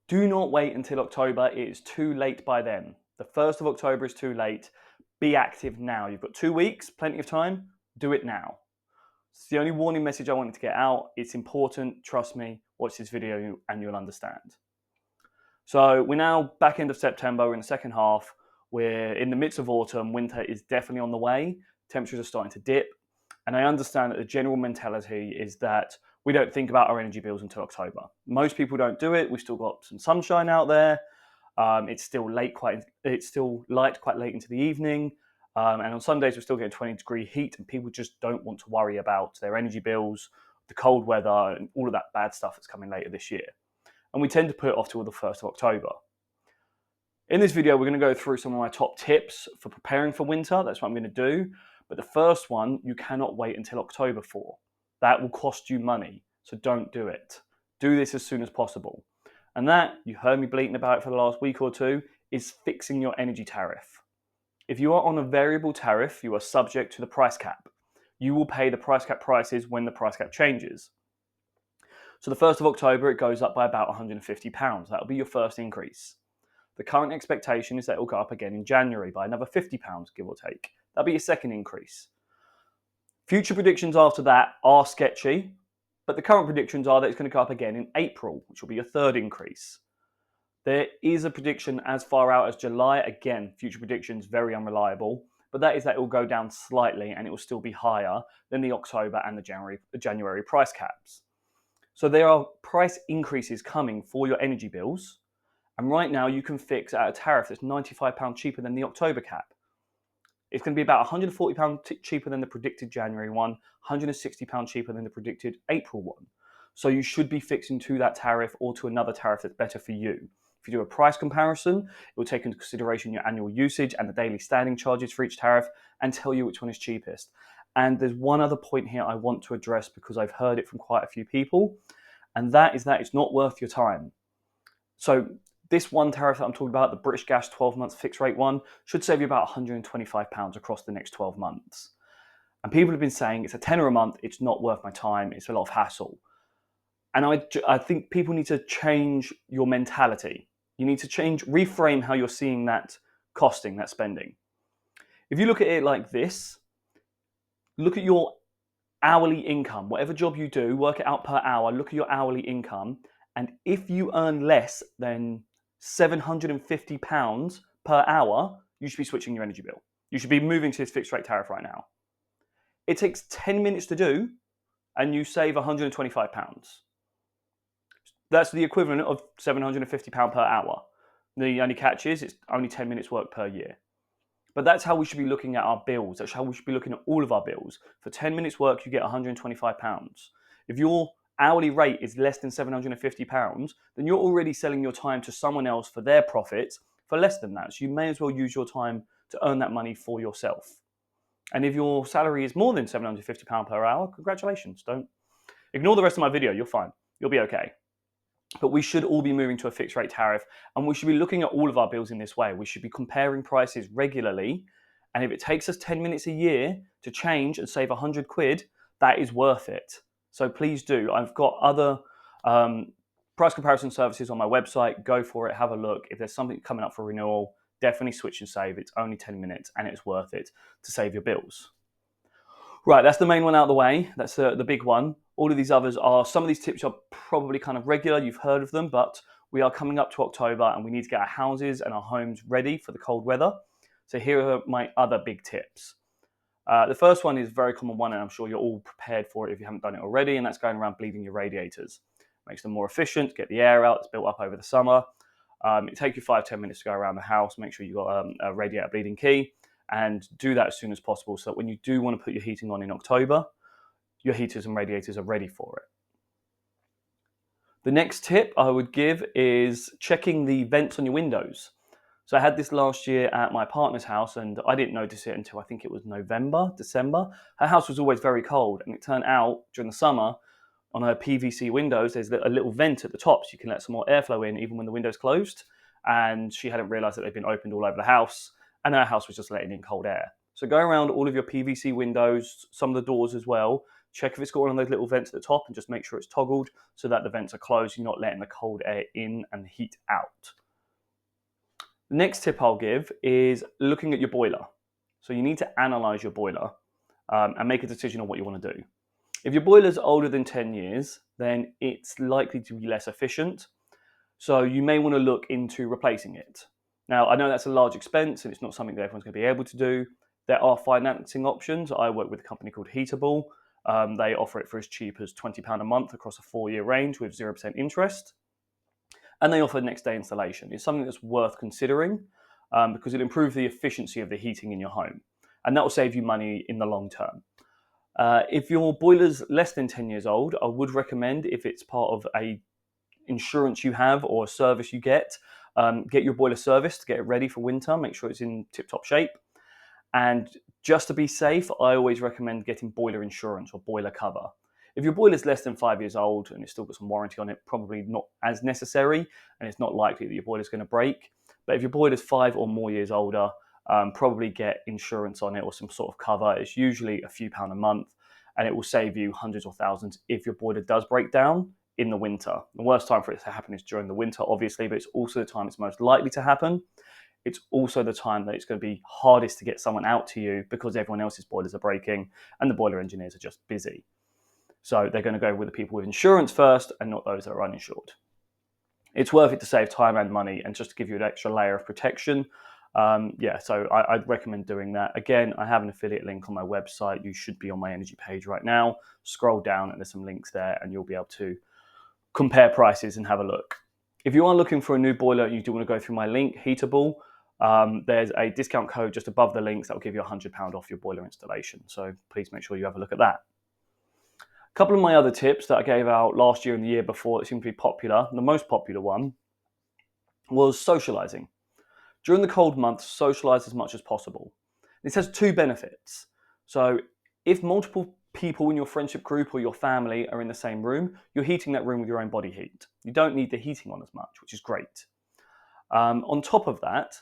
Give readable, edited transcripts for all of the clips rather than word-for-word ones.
Do not wait until October. It is too late by then. The 1st of October is too late. Be active now. You've got 2 weeks, plenty of time. Do it now. It's the only warning message I wanted to get out. It's important. Trust me. Watch this video and you'll understand. So we're now back end of September. We're in the second half. We're in the midst of autumn. Winter is definitely on the way. Temperatures are starting to dip. And I understand that the general mentality is that we don't think about our energy bills until October. Most people don't do it. We've still got some sunshine out there. It's still light quite late into the evening. And on some days, we're still getting 20-degree heat, and people just don't want to worry about their energy bills, the cold weather, and all of that bad stuff that's coming later this year. And we tend to put it off till the 1st of October. In this video, we're going to go through some of my top tips for preparing for winter. That's what I'm going to do. But the first one, you cannot wait until October for. That will cost you money, so don't do it. Do this as soon as possible. And that, you heard me bleating about it for the last week or two, is fixing your energy tariff. If you are on a variable tariff, you are subject to the price cap. You will pay the price cap prices when the price cap changes. So the 1st of October, it goes up by about £150. That'll be your first increase. The current expectation is that it will go up again in January by another £50, give or take. That'll be your second increase. Future predictions after that are sketchy, but the current predictions are that it's going to go up again in April, which will be your third increase. There is a prediction as far out as July. Again, future predictions, very unreliable, but that is that it will go down slightly and it will still be higher than the October and the January price caps. So there are price increases coming for your energy bills. And right now you can fix at a tariff that's £95 cheaper than the October cap. It's going to be about £140 cheaper than the predicted January one, £160 cheaper than the predicted April one. So you should be fixing to that tariff or to another tariff that's better for you. If you do a price comparison, it will take into consideration your annual usage and the daily standing charges for each tariff and tell you which one is cheapest. And there's one other point here I want to address because I've heard it from quite a few people, and that is that it's not worth your time. So this one tariff that I'm talking about, the British Gas 12 months fixed rate one, should save you about £125 across the next 12 months. And people have been saying it's a tenner a month, it's not worth my time, it's a lot of hassle. And I think people need to change your mentality. You need to reframe how you're seeing that costing, that spending. If you look at it like this, look at your hourly income. Whatever job you do, work it out per hour, look at your hourly income. And if you earn less than £750 per hour, you should be switching your energy bill. You should be moving to this fixed rate tariff right now. It takes 10 minutes to do, and you save £125. That's the equivalent of £750 per hour. The only catch is it's only 10 minutes work per year. But that's how we should be looking at our bills. That's how we should be looking at all of our bills. For 10 minutes work, you get £125. If your hourly rate is less than £750, then you're already selling your time to someone else for their profit for less than that. So you may as well use your time to earn that money for yourself. And if your salary is more than £750 per hour, congratulations. Don't ignore the rest of my video. You're fine. You'll be okay. But we should all be moving to a fixed rate tariff, and we should be looking at all of our bills in this way. We should be comparing prices regularly. And if it takes us 10 minutes a year to change and save £100, that is worth it. So please do. I've got other price comparison services on my website. Go for it. Have a look. If there's something coming up for renewal, definitely switch and save. It's only 10 minutes and it's worth it to save your bills. Right, that's the main one out of the way. That's the big one. All of these others are, some of these tips are probably kind of regular. You've heard of them, but we are coming up to October and we need to get our houses and our homes ready for the cold weather. So here are my other big tips. The first one is a very common one, and I'm sure you're all prepared for it if you haven't done it already, and that's going around bleeding your radiators. Makes them more efficient, get the air out that's built up over the summer. It takes you 5-10 minutes to go around the house. Make sure you've got a radiator bleeding key, and do that as soon as possible so that when you do want to put your heating on in October, your heaters and radiators are ready for it. The next tip I would give is checking the vents on your windows. So I had this last year at my partner's house, and I didn't notice it until I think it was November, December. Her house was always very cold, and it turned out during the summer on her PVC windows, there's a little vent at the top so you can let some more airflow in even when the window's closed. And she hadn't realized that they'd been opened all over the house, and her house was just letting in cold air. So go around all of your PVC windows, some of the doors as well, check if it's got one of those little vents at the top and just make sure it's toggled so that the vents are closed. You're not letting the cold air in and the heat out. The next tip I'll give is looking at your boiler. So you need to analyze your boiler and make a decision on what you want to do. If your boiler is older than 10 years, then it's likely to be less efficient. So you may want to look into replacing it. Now, I know that's a large expense and it's not something that everyone's going to be able to do. There are financing options. I work with a company called Heatable. They offer it for as cheap as £20 a month across a 4-year range with 0% interest. And they offer next day installation. It's something that's worth considering because it'll improve the efficiency of the heating in your home. And that will save you money in the long term. If your boiler's less than 10 years old, I would recommend, if it's part of a insurance you have or a service you get your boiler serviced, get it ready for winter, make sure it's in tip-top shape. And just to be safe, I always recommend getting boiler insurance or boiler cover. If your boiler is less than 5 years old and it's still got some warranty on it, probably not as necessary, and it's not likely that your boiler is going to break. But if your boiler is 5 or more years older, probably get insurance on it or some sort of cover. It's usually a few pound a month, and it will save you hundreds or thousands if your boiler does break down in the winter. The worst time for it to happen is during the winter, obviously, but it's also the time it's most likely to happen. It's also the time that it's going to be hardest to get someone out to you because everyone else's boilers are breaking and the boiler engineers are just busy. So they're going to go with the people with insurance first and not those that are uninsured. It's worth it to save time and money and just to give you an extra layer of protection. So I'd recommend doing that. Again, I have an affiliate link on my website. You should be on my energy page right now. Scroll down and there's some links there and you'll be able to compare prices and have a look. If you are looking for a new boiler and you do want to go through my link, Heatable, there's a discount code just above the links that will give you £100 off your boiler installation. So please make sure you have a look at that. A couple of my other tips that I gave out last year and the year before that seemed to be popular, the most popular one was socializing. During the cold months, socialize as much as possible. This has 2 benefits. So if multiple people in your friendship group or your family are in the same room, you're heating that room with your own body heat. You don't need the heating on as much, which is great. On top of that,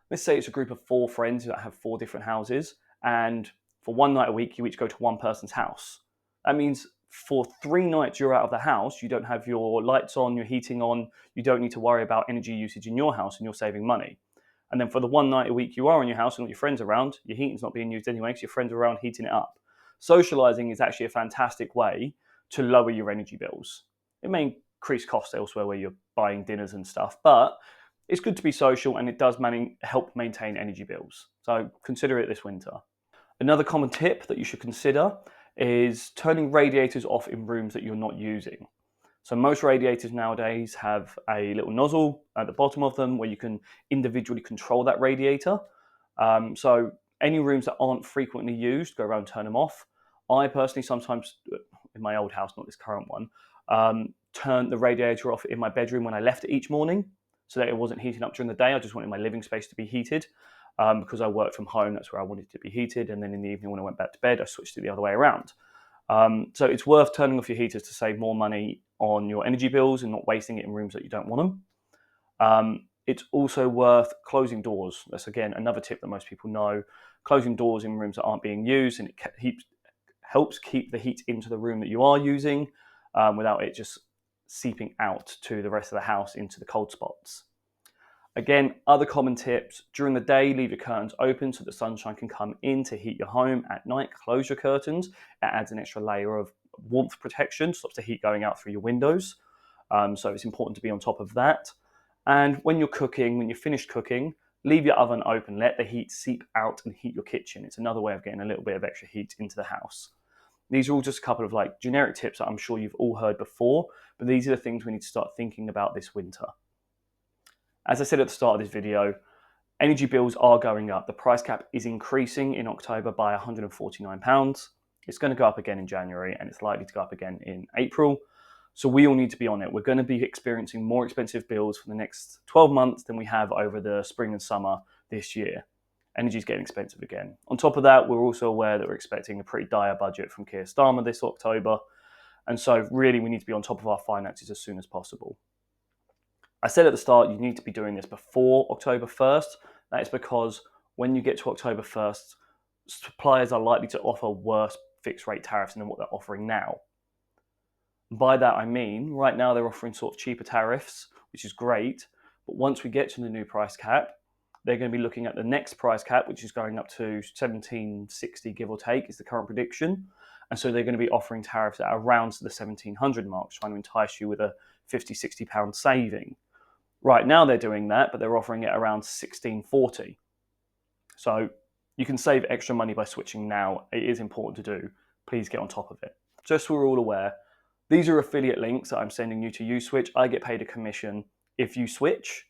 let's say it's a group of 4 friends that have 4 different houses, and for one night a week, you each go to one person's house. That means for 3 nights you're out of the house, you don't have your lights on, your heating on, you don't need to worry about energy usage in your house, and you're saving money. And then for the one night a week you are in your house and got your friends around, your heating's not being used anyway because your friends are around heating it up. Socializing is actually a fantastic way to lower your energy bills. It may increase costs elsewhere where you're buying dinners and stuff, but it's good to be social and it does help maintain energy bills. So consider it this winter. Another common tip that you should consider is turning radiators off in rooms that you're not using. So most radiators nowadays have a little nozzle at the bottom of them where you can individually control that radiator. So any rooms that aren't frequently used, go around and turn them off. I personally sometimes, in my old house, not this current one, turn the radiator off in my bedroom when I left it each morning so that it wasn't heating up during the day. I just wanted my living space to be heated because I worked from home. That's where I wanted it to be heated. And then in the evening when I went back to bed, I switched it the other way around. So it's worth turning off your heaters to save more money on your energy bills and not wasting it in rooms that you don't want them. It's also worth closing doors. That's, again, another tip that most people know. Closing doors in rooms that aren't being used, and it helps keep the heat into the room that you are using without it just seeping out to the rest of the house into the cold spots. Again, other common tips: during the day, leave your curtains open so the sunshine can come in to heat your home. At night, close your curtains. It adds an extra layer of warmth protection, stops the heat going out through your windows. So it's important to be on top of that. And when you're cooking, when you're finished cooking, leave your oven open. Let the heat seep out and heat your kitchen. It's another way of getting a little bit of extra heat into the house. These are all just a couple of generic tips that I'm sure you've all heard before, but these are the things we need to start thinking about this winter. As I said at the start of this video, energy bills are going up. The price cap is increasing in October by £149. It's going to go up again in January, and it's likely to go up again in April. So we all need to be on it. We're going to be experiencing more expensive bills for the next 12 months than we have over the spring and summer this year. Energy is getting expensive again. On top of that, we're also aware that we're expecting a pretty dire budget from Keir Starmer this October. And so really we need to be on top of our finances as soon as possible. I said at the start, you need to be doing this before October 1st. That is because when you get to October 1st, suppliers are likely to offer worse fixed rate tariffs than what they're offering now. By that I mean, right now they're offering sort of cheaper tariffs, which is great, but once we get to the new price cap, they're going to be looking at the next price cap, which is going up to 1760, give or take, is the current prediction. And so they're going to be offering tariffs at around the 1700 mark, trying to entice you with a 50, £60 saving. Right now they're doing that, but they're offering it around 1640. So you can save extra money by switching now. It is important to do. Please get on top of it. Just so we're all aware, these are affiliate links that I'm sending you to USwitch. I get paid a commission if you switch.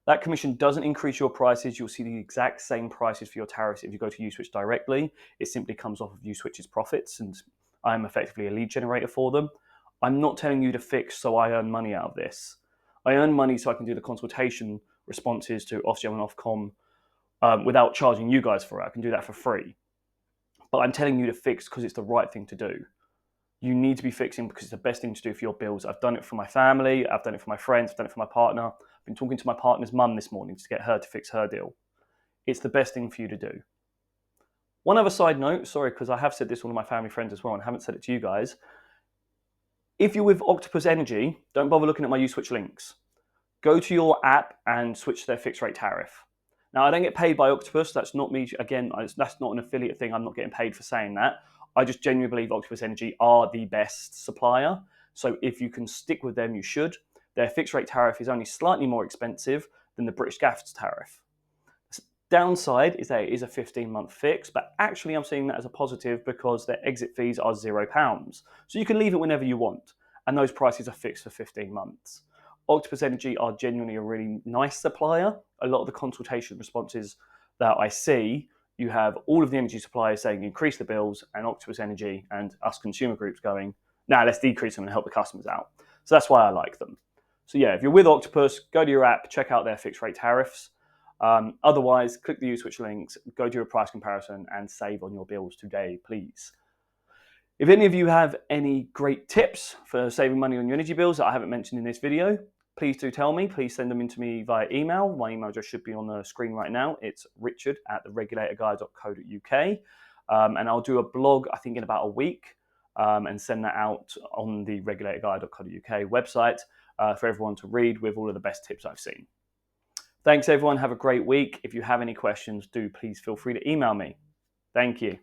That commission doesn't increase your prices. You'll see the exact same prices for your tariffs if you go to USwitch directly. It simply comes off of USwitch's profits, and I'm effectively a lead generator for them. I'm not telling you to fix so I earn money out of this. I earn money so I can do the consultation responses to Ofgem and Ofcom without charging you guys for it. I can do that for free. But I'm telling you to fix because it's the right thing to do. You need to be fixing because it's the best thing to do for your bills. I've done it for my family, I've done it for my friends, I've done it for my partner. I've been talking to my partner's mum this morning to get her to fix her deal. It's the best thing for you to do. One other side note, sorry, because I have said this to one of my family friends as well and haven't said it to you guys. If you're with Octopus Energy, don't bother looking at my USwitch links. Go to your app and switch to their fixed rate tariff. Now, I don't get paid by Octopus. That's not me. Again, that's not an affiliate thing. I'm not getting paid for saying that. I just genuinely believe Octopus Energy are the best supplier. So if you can stick with them, you should. Their fixed rate tariff is only slightly more expensive than the British Gas tariff. The downside is that it is a 15-month fix, but actually I'm seeing that as a positive because their exit fees are £0. So you can leave it whenever you want, and those prices are fixed for 15 months. Octopus Energy are genuinely a really nice supplier. A lot of the consultation responses that I see, you have all of the energy suppliers saying increase the bills, and Octopus Energy and us consumer groups going, nah, let's decrease them and help the customers out. So that's why I like them. So yeah, if you're with Octopus, go to your app, check out their fixed rate tariffs. Otherwise, click the USwitch links, go do a price comparison and save on your bills today, please. If any of you have any great tips for saving money on your energy bills that I haven't mentioned in this video, please do tell me. Please send them in to me via email. My email address should be on the screen right now. It's richard@theregulatorguide.co.uk. And I'll do a blog, I think, in about a week and send that out on the regulatorguide.co.uk website for everyone to read with all of the best tips I've seen. Thanks, everyone. Have a great week. If you have any questions, do please feel free to email me. Thank you.